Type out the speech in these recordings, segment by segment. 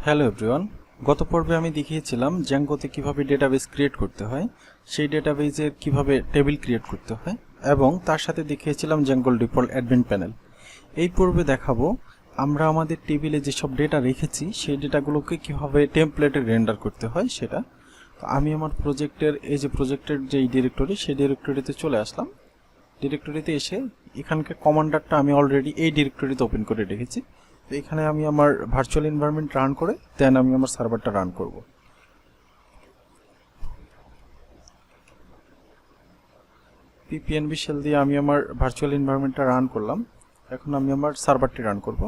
Hello everyone, গত পর্বে আমি দেখিয়েছিলাম জ্যাঙ্গোতে কিভাবে ডেটাবেস ক্রিয়েট করতে হয়, সেই ডেটাবেসের কিভাবে টেবিল ক্রিয়েট করতে হয় এবং তার সাথে দেখিয়েছিলাম জ্যাঙ্গোর ডিফল্ট অ্যাডমিন প্যানেল। এই পর্বে দেখাবো আমরা আমাদের টেবিলে যেসব ডেটা রেখেছি সেই ডেটাগুলোকে কিভাবে টেমপ্লেটে রেন্ডার করতে হয় সেটা। তো আমি আমার প্রজেক্টের যেই ডিরেক্টরি সেই ডিরেক্টরিতে চলে আসলাম। ডিরেক্টরিতে এসে এখানকার কমান্ডারটা আমি অলরেডি এই ডিরেক্টরিতে ওপেন করে রেখেছি। তো এখানে আমি আমার ভার্চুয়াল এনভায়রনমেন্ট রান করে দেন আমি আমার সার্ভারটা রান করব। পিপিএনবি শেল দিয়ে আমি আমার ভার্চুয়াল এনভায়রনমেন্টটা রান করলাম। এখন আমি আমার সার্ভারটি রান করব।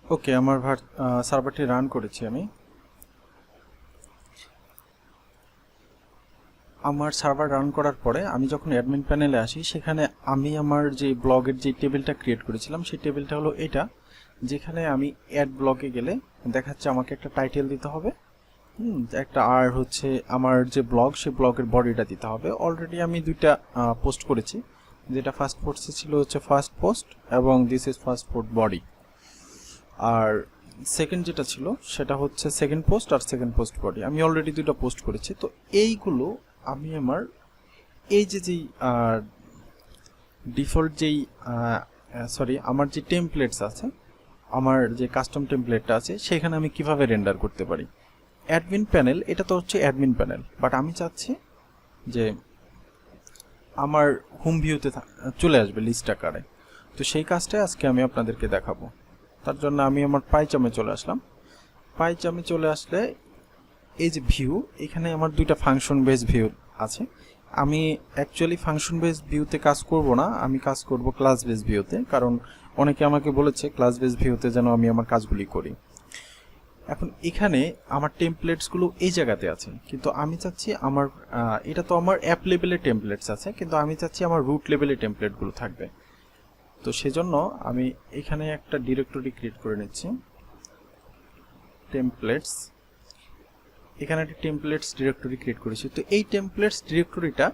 ওকে, আমার সার্ভারটি রান করেছি আমি। আমার সার্ভার রান করার পরে আমি যখন অ্যাডমিন প্যানেলে আসি সেখানে আমি আমার যে ব্লগের যে টেবিলটা ক্রিয়েট করেছিলাম সেই টেবিলটা হলো এটা, যেখানে আমি অ্যাড ব্লগে গেলে দেখাচ্ছে আমাকে একটা টাইটেল দিতে হবে, একটা, আর হচ্ছে আমার যে ব্লগ সেই ব্লগের বডিটা দিতে হবে। অলরেডি আমি দুইটা পোস্ট করেছি, যেটা ফার্স্ট পোস্টে ছিল হচ্ছে ফার্স্ট পোস্ট এবং this is first post body, আর সেকেন্ড যেটা ছিল সেটা হচ্ছে সেকেন্ড পোস্ট আর সেকেন্ড পোস্ট বডি। আমি অলরেডি দুটো পোস্ট করেছি। তো এইগুলো আমি আমার এই যেই ডিফল্ট আমার যে টেমপ্লেটস আছে, আমার যে কাস্টম টেমপ্লেটটা আছে সেখানে আমি কিভাবে রেন্ডার করতে পারি। অ্যাডমিন প্যানেল, এটা তো হচ্ছে অ্যাডমিন প্যানেল, বাট আমি চাচ্ছি যে আমার হোম ভিউতে চলে আসবে লিস্ট আকারে। তো সেই কাজটাই আজকে আমি আপনাদেরকে দেখাবো। তার জন্য আমি আমার পাইচামে চলে আসলাম। পাইচামে চলে আসলে এই যে ভিউ, এখানে আমার দুইটা ফাংশন বেস ভিউ আছে। আমি অ্যাকচুয়ালি ফাংশন বেস ভিউতে কাজ করব না, আমি কাজ করব ক্লাস বেস ভিউতে, কারণ অনেকে আমাকে বলেছে ক্লাস বেস ভিউতে যেন আমি আমার কাজগুলি করি। এখন এখানে আমার টেমপ্লেটসগুলো এই জায়গাতে আছে, কিন্তু আমি চাচ্ছি আমার এটা তো আমার অ্যাপ লেভেলের টেমপ্লেটস আছে, কিন্তু আমি চাচ্ছি আমার রুট লেভেলের টেমপ্লেটগুলো থাকবে। তো সেজন্য আমি এখানে একটা ডিরেক্টরি ক্রিয়েট করে নিচ্ছি, টেমপ্লেটস। এখানে একটা টেমপ্লেটস ডিরেক্টরি ক্রিয়েট করেছি। তো এই টেমপ্লেটস ডিরেক্টরিটা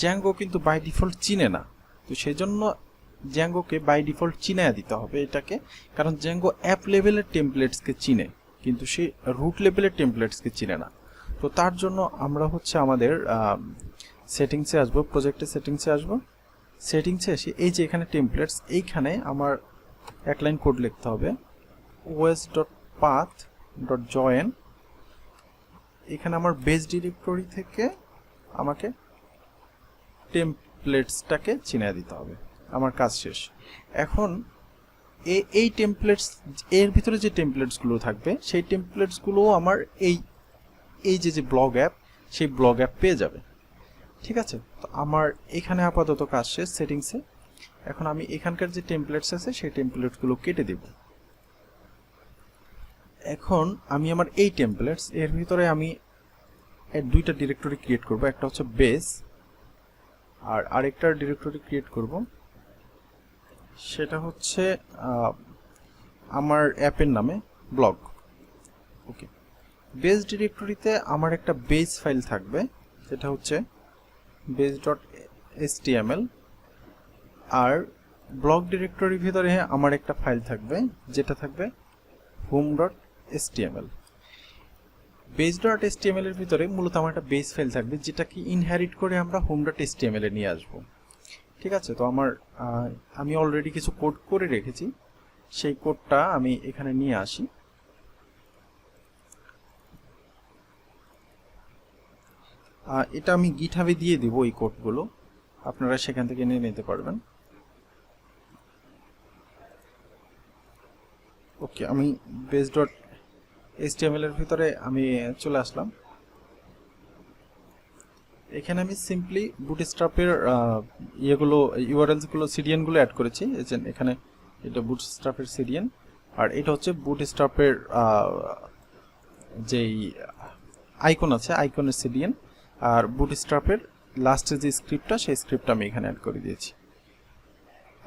জ্যাঙ্গো কিন্তু বাই ডিফল্ট চিনে না। তো সেই জন্য জ্যাঙ্গোকে বাই ডিফল্ট চিনায় দিতে হবে এটাকে, কারণ জ্যাঙ্গো অ্যাপ লেভেলের টেমপ্লেটসকে চিনে, কিন্তু সে রুট লেভেলের টেমপ্লেটসকে চিনে না। তো তার জন্য আমরা হচ্ছে আমাদের সেটিংসে আসবো, প্রজেক্টের সেটিংসে আসবো। সেটিংসে এসে এই যে এখানে টেমপ্লেটস, এইখানে আমার এক লাইন কোড লিখতে হবে, os.path.join। এখানে আমার বেস ডিরেক্টরি থেকে আমাকে টেমপ্লেটসটাকে চিনিয়ে দিতে হবে। আমার কাজ শেষ। এখন এই টেমপ্লেটস, এর ভিতরে যে টেমপ্লেটসগুলো থাকবে সেই টেমপ্লেটসগুলো আমার এই যে ব্লগ অ্যাপ, সেই ব্লগ অ্যাপ পেয়ে যাবে। ঠিক আছে, তো আমার এখানে আপাতত কাজ শেষ সেটিংসে। এখন আমি এখানকার যে টেমপ্লেটস আছে সেই টেমপ্লেটসগুলো কেটে দেব। এখন আমি আমার এই টেমপ্লেটস এর ভিতরে আমি দুইটা ডিরেক্টরি ক্রিয়েট করব, একটা হচ্ছে বেস আর আরেকটা ডিরেক্টরি ক্রিয়েট করব, সেটা হচ্ছে আমার অ্যাপের নামে ব্লগ। ওকে, বেস ডিরেক্টরিতে আমার একটা বেস ফাইল থাকবে, যেটা হচ্ছে base.html, আর ব্লগ ডিরেক্টরির ভিতরে আমার একটা ফাইল থাকবে যেটা থাকবে home.html। base.html এর ভিতরে মূলত আমার একটা বেস ফাইল থাকবে, যেটাকে ইনহেরিট করে আমরা home.html এ নিয়ে আসবো। ঠিক আছে, তো আমি অলরেডি কিছু কোড করে রেখেছি, সেই কোডটা আমি এখানে নিয়ে আসি। এটা আমি গিটহাবে দিয়ে দিব, এই কোডগুলো আপনারা সেখান থেকে নিয়ে নিতে পারবেন। ওকে, আমি base.html এর ভিতরে আমি চলে আসলাম। এখানে আমি সিম্পলি বুটস্ট্র্যাপের ইউআরএলসগুলো, সিডিএনগুলো অ্যাড করেছি। এখানে এটা বুটস্ট্র্যাপের সিডিএন, আর এটা হচ্ছে বুটস্ট্র্যাপের যেই আইকন আছে আইকনের সিডিএন, আর বুটস্ট্র্যাপের লাস্টে যে স্ক্রিপ্টটা সেই স্ক্রিপ্টটা আমি এখানে অ্যাড করে দিয়েছি।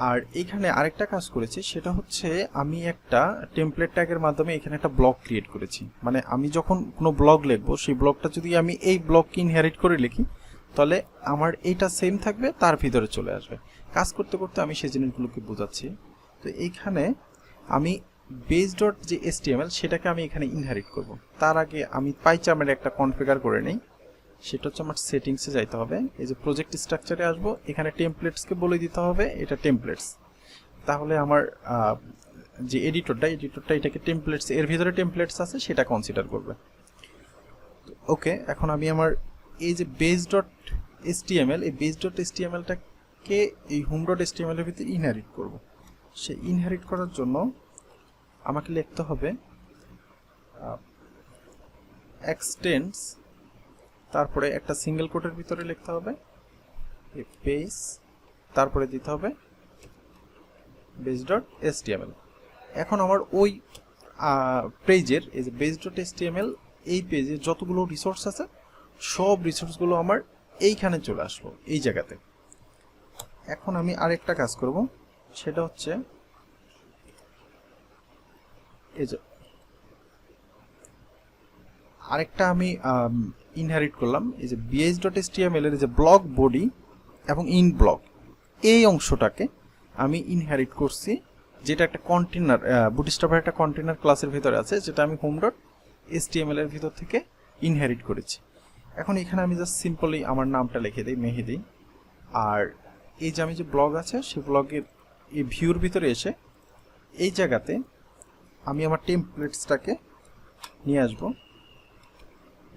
আর এখানে আরেকটা কাজ করেছি, সেটা হচ্ছে আমি একটা টেমপ্লেট ট্যাগের মাধ্যমে এখানে একটা ব্লগ ক্রিয়েট করেছি। মানে আমি যখন কোনো ব্লগ লিখবো সেই ব্লগটা যদি আমি এই ব্লগকে ইনহেরিট করে লিখি তাহলে আমার এইটা সেম থাকবে, তার ভিতরে চলে আসবে। কাজ করতে করতে আমি সেই জিনিসগুলোকে বোঝাচ্ছি। তো এইখানে আমি বেস ডট যে HTML সেটাকে আমি এখানে ইনহেরিট করব। তার আগে আমি পাইচার্মের একটা কনফিগার করে নেই। সেটা হচ্ছে আমার সেটিংসে যাইতে হবে, এই যে প্রজেক্ট স্ট্রাকচারে আসবো, এখানে টেমপ্লেটসকে বলে দিতে হবে এটা টেমপ্লেটস। তাহলে আমার যে এডিটরটা এটাকে টেমপ্লেটস, এর ভিতরে টেমপ্লেটস আছে সেটা কনসিডার করবে। ওকে, এখন আমি আমার এই যে বেস ডট HTML, এই বেস ডট HTMLটাকে এই হোম ডট HTML এর ভিতরে ইনহেরিট করব। সেই ইনহেরিট করার জন্য আমাকে লিখতে হবে এক্সটেন্ডস, তারপরে একটা সিঙ্গেল কোটের ভিতরে লিখতে হবে বেস, তারপরে দিতে হবে বেস ডট HTML। এখন আমার ওই পেজের এই যে বেস ডট HTML, এই পেজে যতগুলো রিসোর্স আছে সব রিসোর্সগুলো আমার এইখানে চলে আসলো, এই জায়গাতে। এখন আমি আরেকটা কাজ করব, সেটা হচ্ছে এই যে আরেকটা আমি ইনহেরিট করলাম, এই যে base.html এর যে ব্লক বডি এবং ইন ব্লক, এই অংশটাকে আমি ইনহেরিট করছি, যেটা একটা কন্টেনার, বুটস্ট্র্যাপের একটা কন্টেনার ক্লাসের ভিতরে আছে, যেটা আমি home.html এর ভিতর থেকে ইনহেরিট করেছি। এখন এখানে আমি জাস্ট সিম্পলি আমার নামটা লিখে দিই মেহেদি, আর এই যে আমি যে ব্লগ আছে সেই ব্লগের এই ভিউর ভিতরে এসে এই জায়গাতে আমি আমার টেমপ্লেটসটাকে নিয়ে আসবো,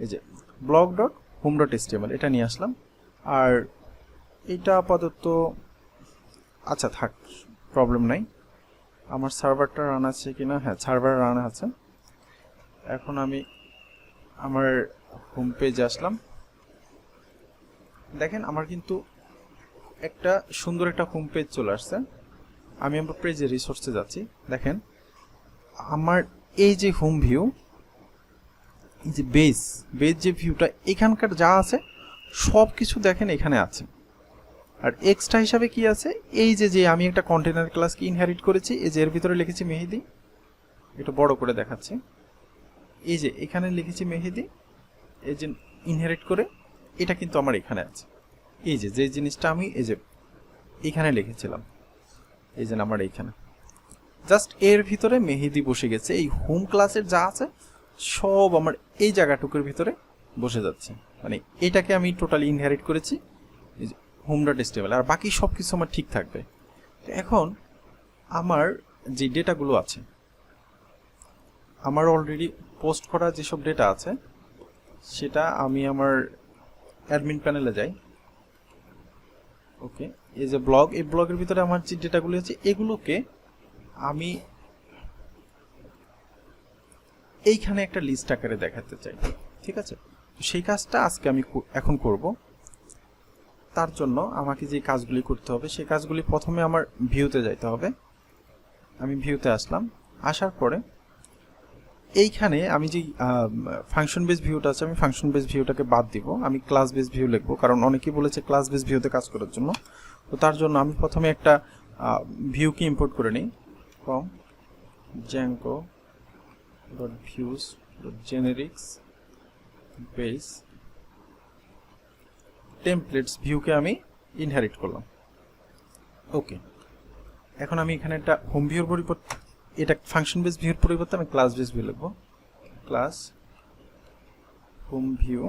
এই যে blog dot home dot HTML এটা নিয়ে আসলাম। আর এটা আপাতত আচ্ছা থাক, প্রবলেম নাই। আমার সার্ভারটা রান আছে কিনা, হ্যাঁ সার্ভার রান আছে। এখন আমি আমার হোম পেজে আসলাম, দেখেন আমার কিন্তু একটা সুন্দর একটা হোম পেজ চলে আসছে। আমি আমার পেজে রিসোর্সে যাচ্ছি, দেখেন আমার এই যে হোম ভিউ, এই যে বেস যে ভিউটা এখানকার যা আছে সব কিছু দেখেন এখানে আছে। আর এক্সট্রা হিসাবে কি আছে, এই যে আমি একটা কন্টেনার ক্লাসকে ইনহেরিট করেছি, এই যে এর ভিতরে লিখেছি মেহেদি, একটু বড় করে দেখাচ্ছি, এই যে এখানে লিখেছি মেহেদি, এই যে ইনহেরিট করে এটা কিন্তু আমার এখানে আছে। এই যে জিনিসটা আমি এই যে এখানে লিখেছিলাম, এই যে আমার এইখানে জাস্ট এর ভিতরে মেহেদি বসে গেছে। এই হোম ক্লাসের যা আছে সব আমার এই জায়গাটুকুর ভিতরে বসে যাচ্ছে, মানে এটাকে আমি টোটালি ইনহেরিট করেছি হোম ডট HTML, আর বাকি সব কিছু আমার ঠিক থাকবে। এখন আমার যে ডেটাগুলো আছে, আমার অলরেডি পোস্ট করা যেসব ডেটা আছে সেটা আমি আমার অ্যাডমিন প্যানেলে যাই। ওকে, এই যে ব্লগ, এই ব্লগের ভিতরে আমার যে ডেটাগুলো আছে এগুলোকে আমি এইখানে একটা লিস্ট আকারে দেখাতে চাই, ঠিক আছে? সেই কাজটা আজকে আমি এখন করব। তার জন্য আমাকে যে কাজগুলি করতে হবে সেই কাজগুলি প্রথমে আমার ভিউতে যাইতে হবে। আমি ভিউতে আসলাম, আসার পরে এইখানে আমি যে ফাংশন বেস ভিউটা আছে, আমি ফাংশন বেস ভিউটাকে বাদ দিব, আমি ক্লাস বেস ভিউ লিখবো, কারণ অনেকেই বলেছে ক্লাস বেস ভিউতে কাজ করার জন্য। তো তার জন্য আমি প্রথমে একটা ভিউকে ইম্পোর্ট করে নিই from Django .views.generics base templates ভিউকে আমি ইনহেরিট করলাম। ওকে, এখন আমি এখানে একটা হোম ভিউর পরিবর্তে, এটা ফাংশন বেস ভিউর পরিবর্তে আমি ক্লাস বেস ভিউ লিখব, ক্লাস হোম ভিউ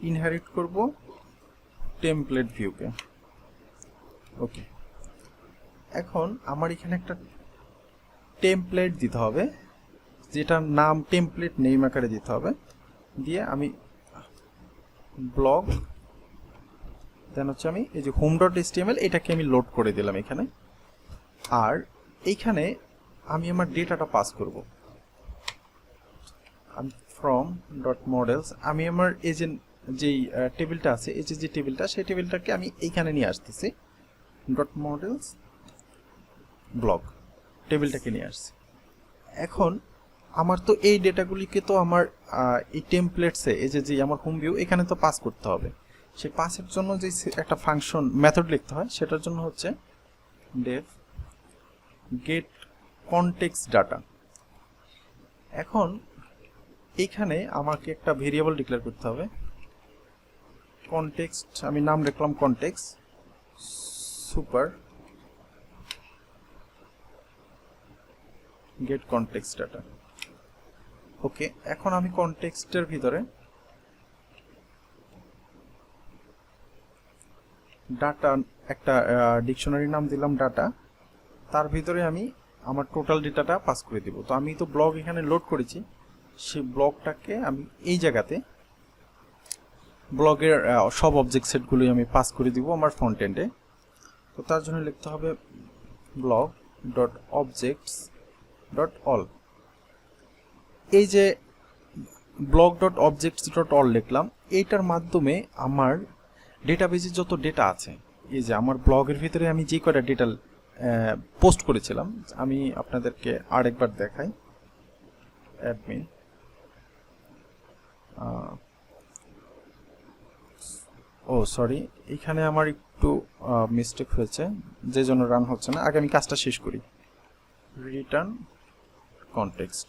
ইনহেরিট করব টেমপ্লেট ভিউকে। ওকে, এখন আমার এখানে একটা টেমপ্লেট দিতে হবে, যেটার নাম টেমপ্লেট নেম আকারে দিতে হবে, দিয়ে আমি ব্লগ দেন হচ্ছে আমি এই যে হোম ডট HTML এটাকে আমি লোড করে দিলাম এখানে। আর এইখানে আমি আমার ডেটাটা পাস করব, আমি ফ্রম ডট মডেলস, আমি আমার এই যেই টেবিলটা আছে, এই যে টেবিলটা, সেই টেবিলটাকে আমি এইখানে নিয়ে আসতেছি, ডট মডেলস ব্লগ টেবিলটাকে নিয়ে আসছি। এখন আমার তো এই ডেটাগুলিকে তো আমার এই টেমপ্লেটসে, এই যে আমার হোম ভিউ এখানে তো পাস করতে হবে। সেই পাসের জন্য যে একটা ফাংশন মেথড লিখতে হয়, সেটার জন্য হচ্ছে ডেভ গেট কনটেক্সট ডাটা। এখন এইখানে আমাকে একটা ভেরিয়েবল ডিক্লেয়ার করতে হবে, কনটেক্সট আমি নাম রাখলাম context super get context data. Okay, এখন আমি কনটেক্সটের ভিতরে ডাটা একটা ডিকশনারি নাম দিলাম ডাটা, তার ভিতরে আমি আমার টোটাল ডেটাটা পাস করে দিব। তো আমি তো ব্লগ এখানে লোড করেছি, সেই ব্লগটাকে আমি এই জায়গাতে ব্লগের সব অবজেক্ট সেটগুলোই আমি পাস করে দিব আমার ফ্রন্ট এন্ডে। তো তার জন্য লিখতে হবে blog dot objects dot all. এই যে blog dot objects dot all লিখলাম, এইটার মাধ্যমে আমার ডেটাবেজে যত ডেটা আছে, এই যে আমার ব্লগের ভিতরে আমি যে কয়টা ডেটা পোস্ট করেছিলাম, আমি আপনাদেরকে আরেকবার দেখাই। অ্যাডমিন ও সরি, এখানে আমার একটু মিস্টেক হয়েছে, যে জন্য রান হচ্ছে না। আগে আমি কাজটা শেষ করি। Return context.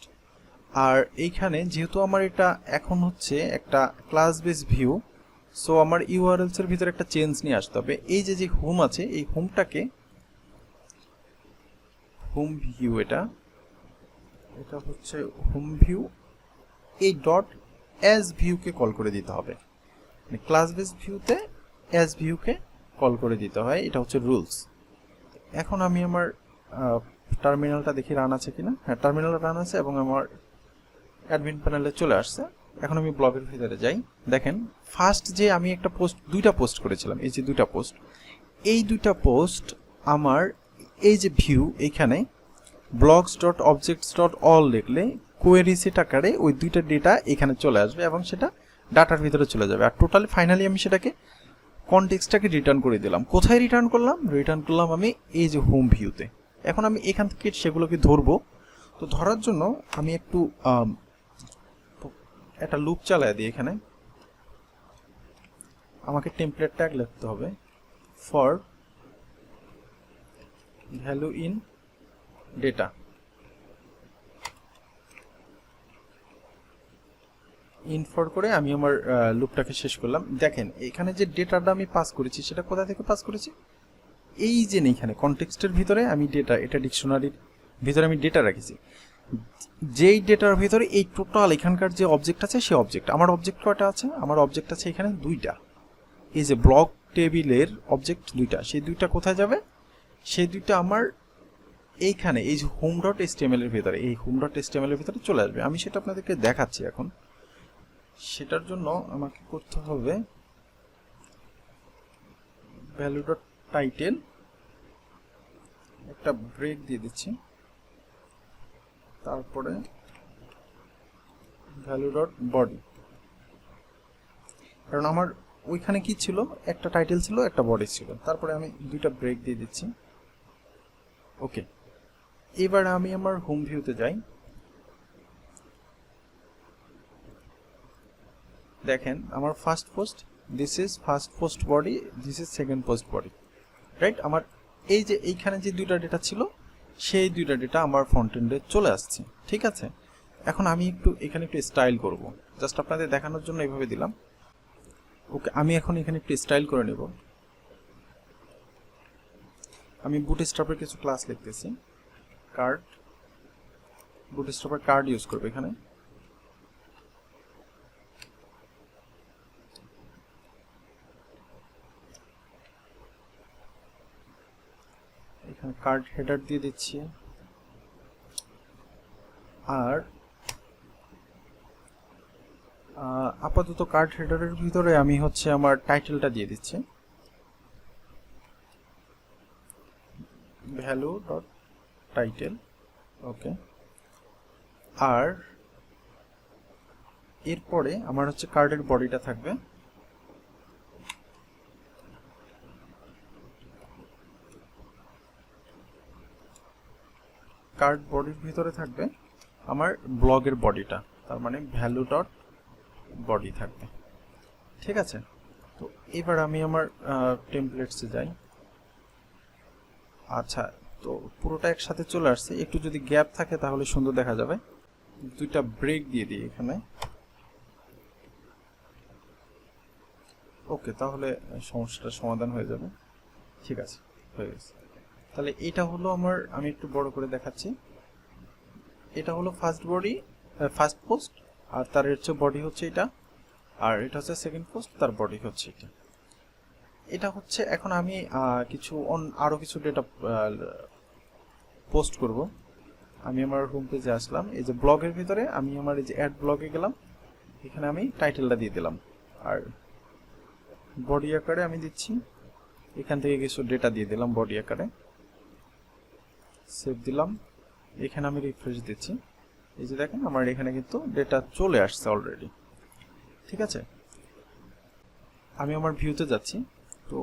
আর এইখানে যেহেতু আমার এটা এখন হচ্ছে একটা ক্লাস বেস ভিউ, সো আমার ইউআরএলস এর ভিতরে একটা চেঞ্জ নিয়ে আসতে হবে। এই যে হোম আছে, এই হোমটাকে হোম ভিউ, এটা হচ্ছে হোম ভিউ, এই ডট অ্যাজ ভিউকে কল করে দিতে হবে। ক্লাস বেস ভিউতে অ্যাজ ভিউকে কল করে দিতে হয়, এটা হচ্ছে রুলস। এখন আমি আমার টার্মিনালটা দেখি রান আছে কিনা। হ্যাঁ, টার্মিনাল রান আছে এবং আমার অ্যাডমিন প্যানেলে চলে আসছে। এখন আমি ব্লগের ভিতরে যাই। দেখেন ফার্স্ট যে আমি একটা দুইটা পোস্ট করেছিলাম, এই যে দুইটা পোস্ট আমার এই যে ভিউ, এইখানে blogs dot objects dot all লিখলে কোয়েরি সেট আকারে ওই দুইটা ডেটা এখানে চলে আসবে এবং সেটা ডাটার ভিতরে চলে যাবে। আর টোটালি ফাইনালি আমি সেটাকে কনটেক্সটটাকে রিটার্ন করে দিলাম। কোথায় রিটার্ন করলাম আমি এই যে হোম ভিউতে। এখন আমি এখান থেকে সেগুলোকে ধরবো। তো ধরার জন্য আমি একটু একটা লুপ চালায় দিই। এখানে আমাকে টেমপ্লেট ট্যাগ লিখতে হবে, ফর ভ্যালু ইন ডেটা। ইনফর করে আমি আমার লুপটাকে শেষ করলাম। দেখেন এখানে যে ডেটাটা আমি পাস করেছি সেটা কোথা থেকে পাস করেছি, এই যে এখানে কনটেক্সটের ভিতরে আমি ডেটা, এটা ডিকশনারির ভিতরে আমি ডেটা রেখেছি। যেই ডেটার ভিতরে এই টোটাল এখানকার যে অবজেক্ট আছে সেই অবজেক্ট, আমার অবজেক্ট কয়টা আছে, আমার অবজেক্ট আছে এখানে দুইটা। এই যে ব্লক টেবিলের অবজেক্ট দুইটা, সেই দুইটা কোথায় যাবে, সেই দুইটা আমার এইখানে এই যে হোম ডট এসটিএমএল এর ভিতরে, এই হোম ডট এসটিএমএল এর ভিতরে চলে আসবে। আমি সেটা আপনাদেরকে দেখাচ্ছি এখন। সেটার জন্য আমাকে করতে হবে ভ্যালু ডট টাইটেল, একটা ব্রেক দিয়ে দিচ্ছি, তারপরে ভ্যালু ডট বডি। কারণ আমার ওইখানে কি ছিল, একটা টাইটেল ছিল একটা বডি ছিল, তারপরে আমি দুইটা ব্রেক দিয়ে দিচ্ছি। ওকে, এবার আমি আমার হোম ভিউতে যাই। দেখেন আমার first post, this is first post body, this is second post body, right. আমার এই যে এইখানে যে দুইটা ডেটা ছিল সেই দুইটা ডেটা আমার ফ্রন্ট এন্ডে চলে আসছে, ঠিক আছে। এখন আমি এখানে একটু স্টাইল করব, জাস্ট আপনাদের দেখানোর জন্য এইভাবে দিলাম। ওকে, আমি এখন এখানে একটু স্টাইল করে নেব। আমি বুটস্ট্র্যাপের কিছু ক্লাস লিখতেছি, কার্ড, বুটস্ট্র্যাপের কার্ড ইউজ করব এখানে। এখানে কার্ড হেডার দিয়ে দিচ্ছি, আর আপাতত কার্ড হেডারের ভিতরে আমি হচ্ছে আমার টাইটেলটা দিয়ে দিচ্ছি, ভ্যালু ডট টাইটেল। ওকে, আর এরপরে আমার হচ্ছে কার্ডের বডিটা থাকবে, কার্ড বডির ভিতরে থাকবে আমার ব্লগের বডিটা, তার মানে ভ্যালু ডট বডি থাকবে, ঠিক আছে। তো এবার আমি আমার টেমপ্লেটসে যাই। আচ্ছা, তো পুরোটা একসাথে চলে আসছে, একটু যদি গ্যাপ থাকে তাহলে সুন্দর দেখা যাবে। দুইটা ব্রেক দিয়ে দিই এখানে। ওকে, তাহলে সমস্যাটার সমাধান হয়ে যাবে। ঠিক আছে, হয়ে গেছে। তাহলে এটা হলো আমার, আমি একটু বড় করে দেখাচ্ছি, এটা হলো ফার্স্ট বডি, ফার্স্ট পোস্ট, আর তার হচ্ছে বডি হচ্ছে এটা, আর এটা হচ্ছে সেকেন্ড পোস্ট, তার বডি হচ্ছে এটা। এটা হচ্ছে এখন আমি আরো কিছু ডেটা পোস্ট করব। আমি আমার হোম পেজে আসলাম, এই যে ব্লগের ভিতরে আমি আমার এই যে অ্যাড ব্লগে গেলাম, এখানে আমি টাইটেলটা দিয়ে দিলাম, আর বডি আকারে আমি দিচ্ছি, এখান থেকে কিছু ডেটা দিয়ে দিলাম বডি আকারে, সেভ দিলাম। এখানে আমি রিফ্রেশ দিচ্ছি, এই যে দেখেন আমার এখানে কিন্তু ডেটা চলে আসছে অলরেডি। ঠিক আছে, আমি আমার ভিউতে যাচ্ছি। তো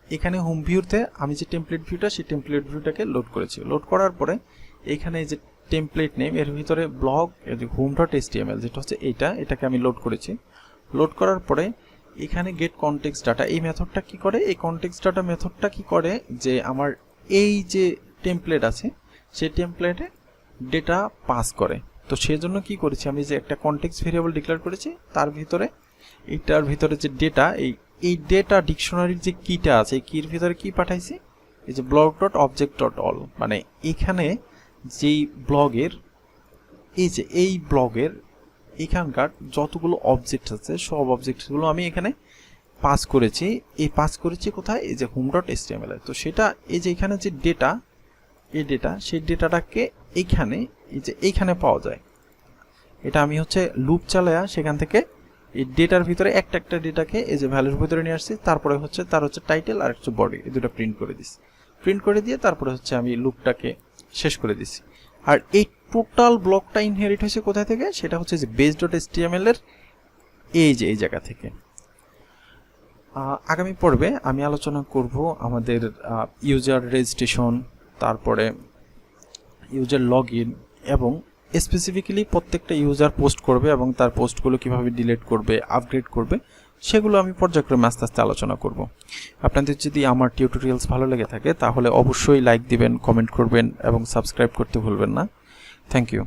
এখানে হোম ভিউতে আমি যে টেমপ্লেট ভিউটা, সেই টেমপ্লেট ভিউটাকে লোড করেছি। লোড করার পরে এখানে যে টেমপ্লেট নেম, এর ভিতরে ব্লগ হোম ডট এইচটিএমএল যেটা হচ্ছে এটাকে আমি লোড করেছি। লোড করার পরে এখানে গেট কনটেক্সট ডাটা, এই মেথডটা কি করে, এই কনটেক্সট ডাটা মেথডটা কি করে, যে আমার এই যে টেমপ্লেট আছে সেই টেমপ্লেটে ডেটা পাস করে। তো সেই জন্য কি করেছি, আমি যে একটা কনটেক্সট ভেরিয়েবল ডিক্লেয়ার করেছি, তার ভিতরে এইটার ভিতরে যে ডেটা, এই ডেটা ডিকশনারির যে কিটা আছে, এই কির ভিতরে কি পাঠাইছি, এই যে blog dot object dot all, মানে এখানে যেই ব্লগের এই ব্লগের এখানকার যতগুলো অবজেক্ট আছে সব অবজেক্টগুলো আমি এখানে পাস করেছি। এই পাস করেছি কোথায়, এই যে হোম ডট এইচটিএমএল। তো সেটা এই যে এখানে যে ডেটা, এই ডেটা, সেই ডেটাটাকে এইখানে এই যে এইখানে পাওয়া যায়। এটা আমি হচ্ছে লুপ চালায়া সেখান থেকে এই ডেটার ভিতরে একটা একটা ডেটাকে এই যে ভ্যালুর ভিতরে নিয়ে আসছি, তারপরে হচ্ছে তার হচ্ছে টাইটেল আর হচ্ছে বডি, এই দুটো প্রিন্ট করে দিছি। প্রিন্ট করে দিয়ে তারপরে হচ্ছে আমি লুপটাকে শেষ করে দিছি। আর এই টোটাল ব্লকটা ইনহেরিট হয়েছে কোথায় থেকে, সেটা হচ্ছে যে বেস ডট এইচটিএমএল এর এই জায়গা থেকে। আগামী পর্বে আমি আলোচনা করব আমাদের ইউজার রেজিস্ট্রেশন, তারপরে ইউজার লগ ইন, এবং স্পেসিফিক্যালি প্রত্যেকটা ইউজার পোস্ট করবে এবং তার পোস্টগুলো কিভাবে ডিলিট করবে, আপগ্রেড করবে, সেগুলো আমি পর্যায়ক্রমে আস্তে আস্তে আলোচনা করব। আপনাদের যদি আমার টিউটোরিয়ালস ভালো লেগে থাকে তাহলে অবশ্যই লাইক দিবেন, কমেন্ট করবেন এবং সাবস্ক্রাইব করতে ভুলবেন না। Thank you.